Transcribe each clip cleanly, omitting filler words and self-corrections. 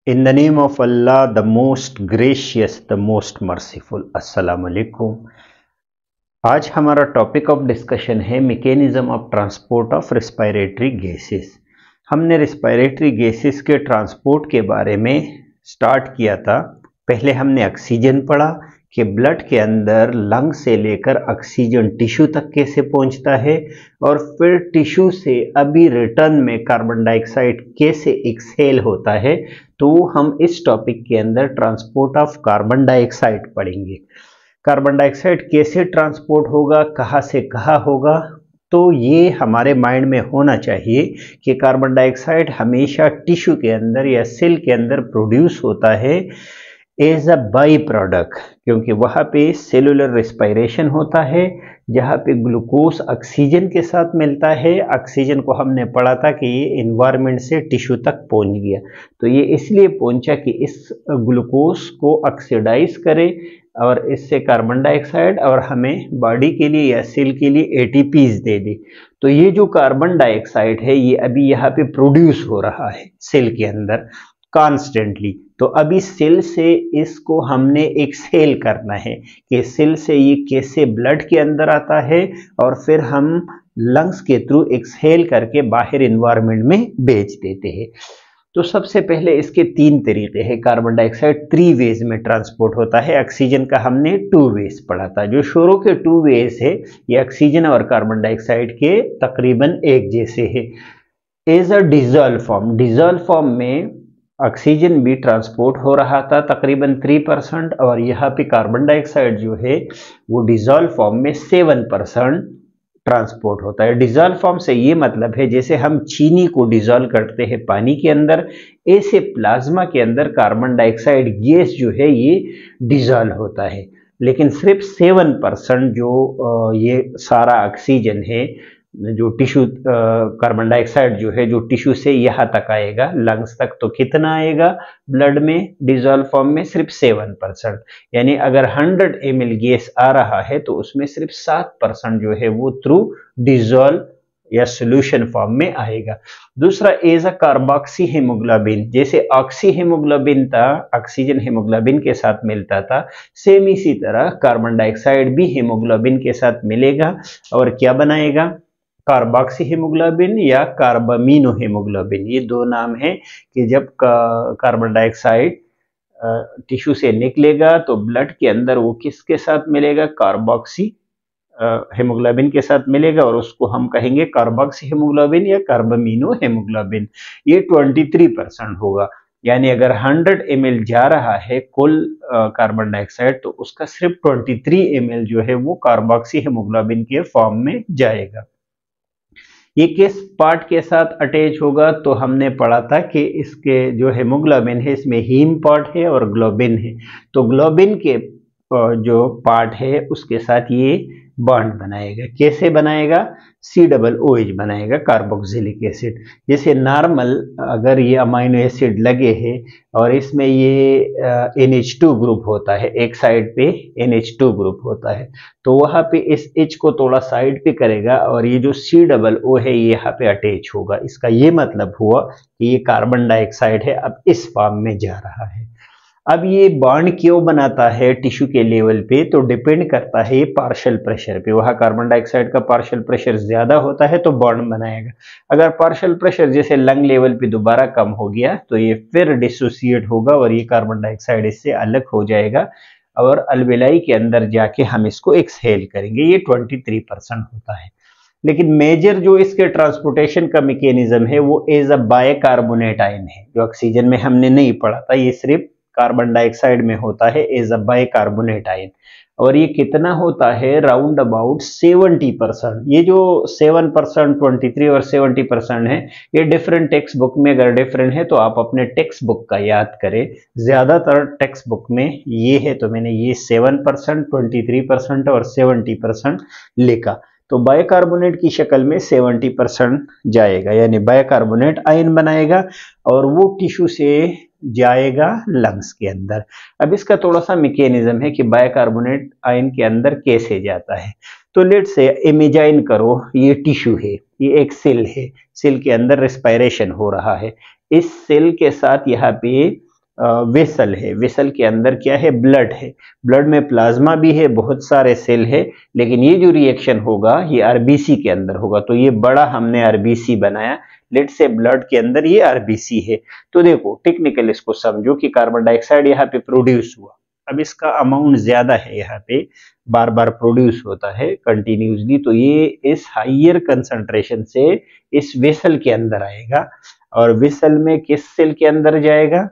In the name of Allah, the most gracious, the most merciful. अस्सलाम वालेकुम। आज हमारा टॉपिक ऑफ डिस्कशन है mechanism of transport of respiratory gases. हमने respiratory gases के transport के बारे में स्टार्ट किया था। पहले हमने ऑक्सीजन पढ़ा कि ब्लड के अंदर लंग से लेकर ऑक्सीजन टिश्यू तक कैसे पहुंचता है, और फिर टिश्यू से अभी रिटर्न में कार्बन डाइऑक्साइड कैसे एक्सहेल होता है। तो हम इस टॉपिक के अंदर ट्रांसपोर्ट ऑफ कार्बन डाइऑक्साइड पढ़ेंगे। कार्बन डाइऑक्साइड कैसे ट्रांसपोर्ट होगा, कहाँ से कहाँ होगा, तो ये हमारे माइंड में होना चाहिए कि कार्बन डाइऑक्साइड हमेशा टिश्यू के अंदर या सेल के अंदर प्रोड्यूस होता है एज अ बाई प्रोडक्ट, क्योंकि वहाँ पे सेलुलर रेस्पिरेशन होता है जहाँ पे ग्लूकोज ऑक्सीजन के साथ मिलता है। ऑक्सीजन को हमने पढ़ा था कि ये इन्वायरमेंट से टिश्यू तक पहुँच गया, तो ये इसलिए पहुँचा कि इस ग्लूकोज को ऑक्सीडाइज करे और इससे कार्बन डाइऑक्साइड और हमें बॉडी के लिए या सेल के लिए एटीपीज दे दे। तो ये जो कार्बन डाइऑक्साइड है ये अभी यहाँ पे प्रोड्यूस हो रहा है सेल के अंदर कॉन्स्टेंटली। तो अभी सेल से इसको हमने एक्सहेल करना है कि सेल से ये कैसे ब्लड के अंदर आता है और फिर हम लंग्स के थ्रू एक्सहेल करके बाहर इन्वायरमेंट में भेज देते हैं। तो सबसे पहले इसके तीन तरीके हैं। कार्बन डाइऑक्साइड 3 वेज में ट्रांसपोर्ट होता है। ऑक्सीजन का हमने 2 वेज पढ़ा था। जो शोरों के 2 वेज है ये ऑक्सीजन और कार्बन डाइऑक्साइड के तकरीबन एक जैसे है। एज अ डिजॉल्व फॉर्म में ऑक्सीजन भी ट्रांसपोर्ट हो रहा था तकरीबन 3%, और यहाँ पे कार्बन डाइऑक्साइड जो है वो डिजॉल्व फॉर्म में 7% ट्रांसपोर्ट होता है। डिजॉल्व फॉर्म से ये मतलब है जैसे हम चीनी को डिजॉल्व करते हैं पानी के अंदर, ऐसे प्लाज्मा के अंदर कार्बन डाइऑक्साइड गैस जो है ये डिजॉल्व होता है। लेकिन सिर्फ 7% जो ये सारा ऑक्सीजन है जो टिश्यू कार्बन डाइऑक्साइड जो है जो टिश्यू से यहाँ तक आएगा लंग्स तक, तो कितना आएगा ब्लड में डिजॉल्व फॉर्म में? सिर्फ 7%। यानी अगर 100 ml गैस आ रहा है तो उसमें सिर्फ 7% जो है वो थ्रू डिजॉल्व या सोल्यूशन फॉर्म में आएगा। दूसरा एज अ कार्बोक्सी हेमोग्लोबिन, जैसे ऑक्सी हेमोग्लोबिन था ऑक्सीजन हेमोग्लोबिन के साथ मिलता था, सेम इसी तरह कार्बन डाइऑक्साइड भी हेमोग्लोबिन के साथ मिलेगा और क्या बनाएगा? कार्बोक्सी हेमोग्लोबिन या कार्बामिनो हेमोग्लोबिन। ये दो नाम है कि जब कार्बन डाइऑक्साइड टिश्यू से निकलेगा तो ब्लड के अंदर वो किसके साथ मिलेगा? कार्बोक्सी हेमोग्लोबिन के साथ मिलेगा, और उसको हम कहेंगे कार्बोक्सी हेमोग्लोबिन या कार्बामिनो हेमोग्लोबिन। ये 23% होगा। यानी अगर 100 ml जा रहा है कुल कार्बन डाइऑक्साइड तो उसका सिर्फ 23 ml जो है वो कार्बोक्सी हेमोग्लोबिन के फॉर्म में जाएगा। ये किस पार्ट के साथ अटैच होगा? तो हमने पढ़ा था कि इसके जो हेमोग्लोबिन है इसमें हीम पार्ट है और ग्लोबिन है। तो ग्लोबिन के जो पार्ट है उसके साथ ये बॉन्ड बनाएगा। कैसे बनाएगा? COOH बनाएगा, कार्बोक्सिलिक एसिड। जैसे नॉर्मल अगर ये अमाइनो एसिड लगे हैं और इसमें ये NH2 ग्रुप होता है, एक साइड पे NH2 ग्रुप होता है, तो वहाँ पे इस H को थोड़ा साइड पे करेगा और ये जो COO है ये यहाँ पे अटैच होगा। इसका ये मतलब हुआ कि ये कार्बन डाइऑक्साइड है अब इस फॉर्म में जा रहा है। अब ये बॉन्ड क्यों बनाता है टिश्यू के लेवल पे? तो डिपेंड करता है पार्शियल प्रेशर पे। वहाँ कार्बन डाइऑक्साइड का पार्शियल प्रेशर ज्यादा होता है तो बॉन्ड बनाएगा। अगर पार्शियल प्रेशर जैसे लंग लेवल पे दोबारा कम हो गया तो ये फिर डिसोसिएट होगा और ये कार्बन डाइऑक्साइड इससे अलग हो जाएगा और अलवेलाई के अंदर जाके हम इसको एक्सहेल करेंगे। ये 23% होता है। लेकिन मेजर जो इसके ट्रांसपोर्टेशन का मैकेनिज्म है वो एज अ बाइकार्बोनेट आयन है, जो ऑक्सीजन में हमने नहीं पढ़ा था। ये सिर्फ कार्बन डाइऑक्साइड में होता है एज अ बाइकार्बोनेट आयन, और ये कितना होता है? Round about 70%। ये जो 7%, 23 और 70% है ये डिफरेंट टेक्स्ट बुक में अगर डिफरेंट है तो आप अपने टेक्स्ट बुक का याद करें। ज्यादातर टेक्स्ट बुक में ये है तो मैंने ये 7%, 23% और 70% लिखा। तो बाइकार्बोनेट की शक्ल में 70% जाएगा, यानी बाइकार्बोनेट आयन बनाएगा और वो टिश्यू से जाएगा लंग्स के अंदर। अब इसका थोड़ा सा मैकेनिज्म है कि बाइकार्बोनेट आयन के अंदर कैसे जाता है। तो लेट से इमेजिन करो ये टिश्यू है, ये एक सेल है, सेल के अंदर रेस्पिरेशन हो रहा है। इस सेल के साथ यहाँ पे वेसल है, वेसल के अंदर क्या है, ब्लड है, ब्लड में प्लाज्मा भी है, बहुत सारे सेल है, लेकिन ये जो रिएक्शन होगा ये आरबीसी के अंदर होगा। तो ये बड़ा हमने आरबीसी बनाया, लेट से ब्लड के अंदर ये आरबीसी है। तो देखो टेक्निकल इसको समझो कि कार्बन डाइऑक्साइड यहाँ पे प्रोड्यूस हुआ, अब इसका अमाउंट ज्यादा है, यहाँ पे बार बार प्रोड्यूस होता है कंटिन्यूसली, तो ये इस हाइयर कंसंट्रेशन से इस वेसल के अंदर आएगा, और वेसल में किस सेल के अंदर जाएगा,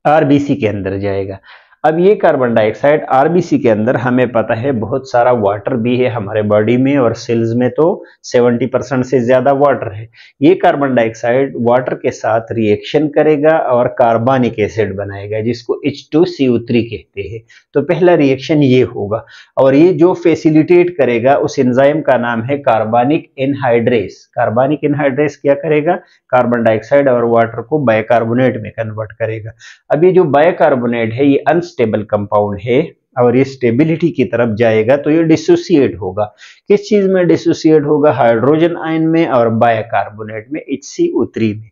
आरबीसी के अंदर जाएगा। अब ये कार्बन डाइऑक्साइड आरबीसी के अंदर, हमें पता है बहुत सारा वाटर भी है हमारे बॉडी में, और सेल्स में तो 70% से ज्यादा वाटर है। ये कार्बन डाइऑक्साइड वाटर के साथ रिएक्शन करेगा और कार्बनिक एसिड बनाएगा, जिसको H2CO3 कहते हैं। तो पहला रिएक्शन ये होगा, और ये जो फैसिलिटेट करेगा उस एंजाइम का नाम है कार्बनिक एनहाइड्रेस। कार्बनिक एनहाइड्रेस क्या करेगा, कार्बन डाइऑक्साइड और वाटर को बाइकार्बोनेट में कन्वर्ट करेगा। अब ये जो बाइकार्बोनेट है ये अनस्टेबल कंपाउंड है, और ये स्टेबिलिटी की तरफ जाएगा तो ये डिसोसिएट होगा। किस चीज में डिसोसिएट होगा, हाइड्रोजन आयन में और बाइकार्बोनेट में, HCO3 में।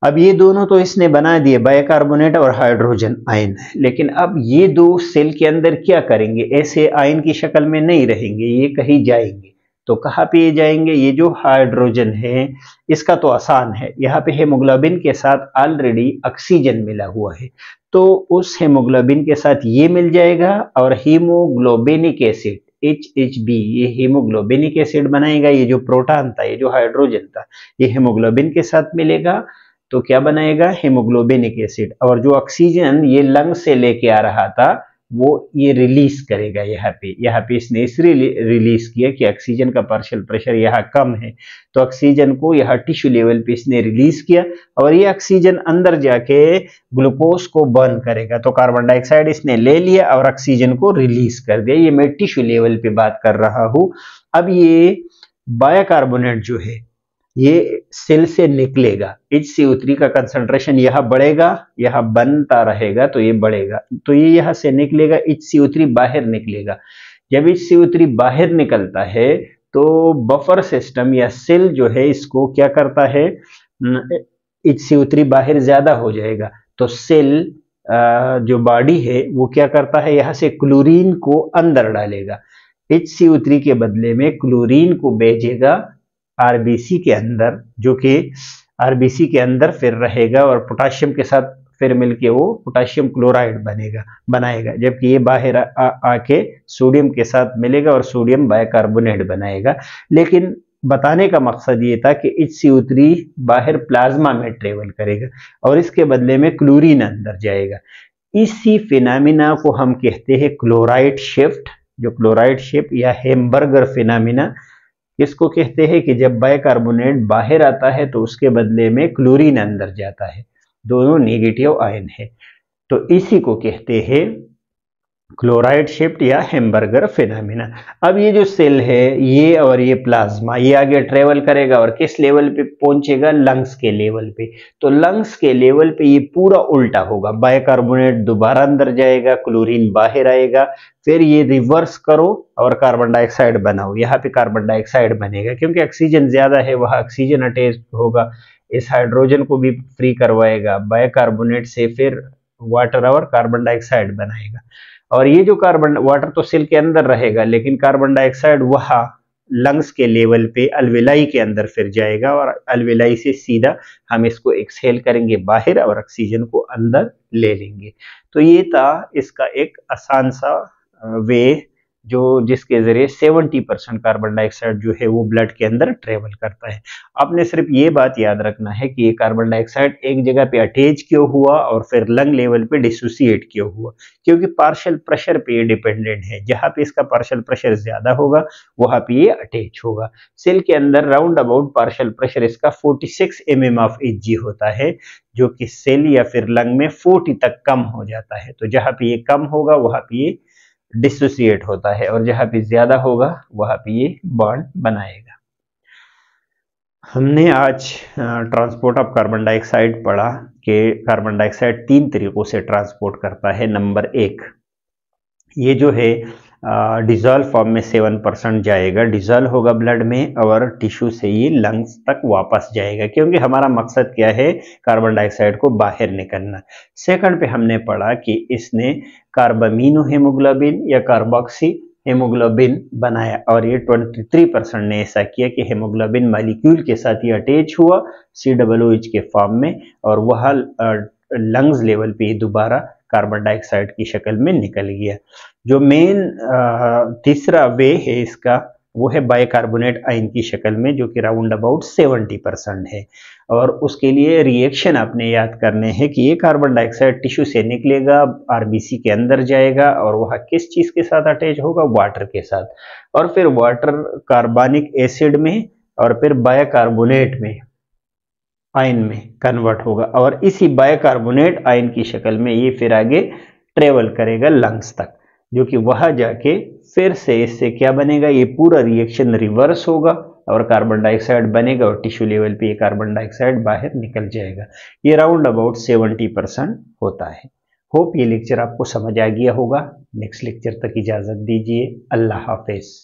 अब ये दोनों तो इसने बना दिए, बाइकार्बोनेट और हाइड्रोजन आयन, लेकिन अब ये दो सेल के अंदर क्या करेंगे, ऐसे आयन की शक्ल में नहीं रहेंगे, ये कहीं जाएंगे। तो कहाँ पे ये जाएंगे, ये जो हाइड्रोजन है इसका तो आसान है, यहाँ पे हेमोग्लोबिन के साथ ऑलरेडी ऑक्सीजन मिला हुआ है, तो उस हेमोग्लोबिन के साथ ये मिल जाएगा, और हीमोग्लोबिनिक एसिड HHB, ये हीमोग्लोबिनिक एसिड बनाएगा। ये जो प्रोटॉन था, ये जो हाइड्रोजन था, ये हेमोग्लोबिन के साथ मिलेगा तो क्या बनाएगा, हेमोग्लोबिनिक एसिड। और जो ऑक्सीजन ये लंग से लेके आ रहा था वो ये रिलीज करेगा, यहाँ पे इसने इसलिए रिलीज किया कि ऑक्सीजन का पार्शियल प्रेशर यहाँ कम है, तो ऑक्सीजन को यहाँ टिश्यू लेवल पे इसने रिलीज किया, और ये ऑक्सीजन अंदर जाके ग्लूकोज को बर्न करेगा। तो कार्बन डाइऑक्साइड इसने ले लिया और ऑक्सीजन को रिलीज कर दिया। ये मैं टिश्यू लेवल पे बात कर रहा हूं। अब ये बाइकार्बोनेट जो है ये सेल से निकलेगा, HCO3 का कंसंट्रेशन यहाँ बढ़ेगा, यहाँ बनता रहेगा तो ये बढ़ेगा, तो ये यहाँ से निकलेगा, HCO3 बाहर निकलेगा। जब HCO3 बाहर निकलता है तो बफर सिस्टम या सेल जो है इसको क्या करता है, HCO3 बाहर ज्यादा हो जाएगा तो सेल जो बॉडी है वो क्या करता है, यहाँ से क्लोरीन को अंदर डालेगा, HCO3 के बदले में क्लोरीन को भेजेगा आरबीसी के अंदर, जो कि आरबीसी के अंदर फिर रहेगा और पोटाशियम के साथ फिर मिलके वो पोटाशियम क्लोराइड बनाएगा, जबकि ये बाहर आके सोडियम के साथ मिलेगा और सोडियम बाइकार्बोनेट बनाएगा। लेकिन बताने का मकसद ये था कि HCO3 बाहर प्लाज्मा में ट्रेवल करेगा और इसके बदले में क्लोरीन अंदर जाएगा। इसी फिनोमिना को हम कहते हैं क्लोराइड शिफ्ट, जो क्लोराइड शिफ्ट या हेम्बर्गर फिनोमिना इसको कहते हैं कि जब बाइकार्बोनेट बाहर आता है तो उसके बदले में क्लोरीन अंदर जाता है, दोनों नेगेटिव आयन है, तो इसी को कहते हैं क्लोराइड शिफ्ट या हेम्बर्गर फिनोमिना। अब ये जो सेल है ये और ये प्लाज्मा ये आगे ट्रेवल करेगा और किस लेवल पे पहुंचेगा, लंग्स के लेवल पे। तो लंग्स के लेवल पे ये पूरा उल्टा होगा, बाइकार्बोनेट दोबारा अंदर जाएगा, क्लोरीन बाहर आएगा, फिर ये रिवर्स करो और कार्बन डाइऑक्साइड बनाओ, यहाँ पे कार्बन डाइऑक्साइड बनेगा क्योंकि ऑक्सीजन ज्यादा है, वहां ऑक्सीजन अटैच होगा, इस हाइड्रोजन को भी फ्री करवाएगा, बाइकार्बोनेट से फिर वाटर और कार्बन डाइऑक्साइड बनाएगा। और ये जो कार्बन वाटर तो सेल के अंदर रहेगा लेकिन कार्बन डाइऑक्साइड वहां लंग्स के लेवल पे अल्वेलाई के अंदर फिर जाएगा और अल्वेलाई से सीधा हम इसको एक्सहेल करेंगे बाहर और ऑक्सीजन को अंदर ले लेंगे। तो ये था इसका एक आसान सा वे जो जिसके जरिए 70% कार्बन डाइऑक्साइड जो है वो ब्लड के अंदर ट्रेवल करता है। आपने सिर्फ ये बात याद रखना है कि ये कार्बन डाइऑक्साइड एक जगह पे अटैच क्यों हुआ और फिर लंग लेवल पे डिसोसिएट क्यों हुआ, क्योंकि पार्शियल प्रेशर पे ये डिपेंडेंट है, जहां पे इसका पार्शियल प्रेशर ज्यादा होगा वहां पे ये अटैच होगा। सेल के अंदर राउंड अबाउट पार्शियल प्रेशर इसका 46 mm ऑफ Hg होता है, जो कि सेल या फिर लंग में 40 तक कम हो जाता है। तो जहां पे ये कम होगा वहां पे ये डिसोसिएट होता है और जहां पे ज्यादा होगा वहां पे ये बॉन्ड बनाएगा। हमने आज ट्रांसपोर्ट ऑफ कार्बन डाइऑक्साइड पढ़ा कि कार्बन डाइऑक्साइड 3 तरीकों से ट्रांसपोर्ट करता है। नंबर 1, ये जो है डिजॉल्व फॉर्म में 7% जाएगा, डिजॉल्व होगा ब्लड में और टिश्यू से ये लंग्स तक वापस जाएगा, क्योंकि हमारा मकसद क्या है, कार्बन डाइऑक्साइड को बाहर निकलना। सेकंड पे हमने पढ़ा कि इसने कार्बामिनो हेमोग्लोबिन या कार्बोक्सी हेमोग्लोबिन बनाया और ये 23% ने ऐसा किया कि हेमोग्लोबिन मॉलिक्यूल के साथ ये अटैच हुआ COOH के फॉर्म में और वह लंग्स लेवल पे दोबारा कार्बन डाइऑक्साइड की शक्ल में निकल गया। जो मेन तीसरा वे है इसका, वो है बाइकार्बोनेट आयन की शक्ल में, जो कि राउंड अबाउट 70% है। और उसके लिए रिएक्शन आपने याद करने हैं कि ये कार्बन डाइऑक्साइड टिश्यू से निकलेगा, आरबीसी के अंदर जाएगा और वह किस चीज के साथ अटैच होगा, वाटर के साथ, और फिर वाटर कार्बनिक एसिड में और फिर बाइकार्बोनेट में आयन में कन्वर्ट होगा और इसी बाइकार्बोनेट आयन की शक्ल में ये फिर आगे ट्रेवल करेगा लंग्स तक, जो कि वहां जाके फिर से इससे क्या बनेगा, ये पूरा रिएक्शन रिवर्स होगा और कार्बन डाइऑक्साइड बनेगा और टिश्यू लेवल पे ये कार्बन डाइऑक्साइड बाहर निकल जाएगा। ये राउंड अबाउट 70% होता है। होप ये लेक्चर आपको समझ आ गया होगा। नेक्स्ट लेक्चर तक इजाजत दीजिए। अल्लाह हाफिज।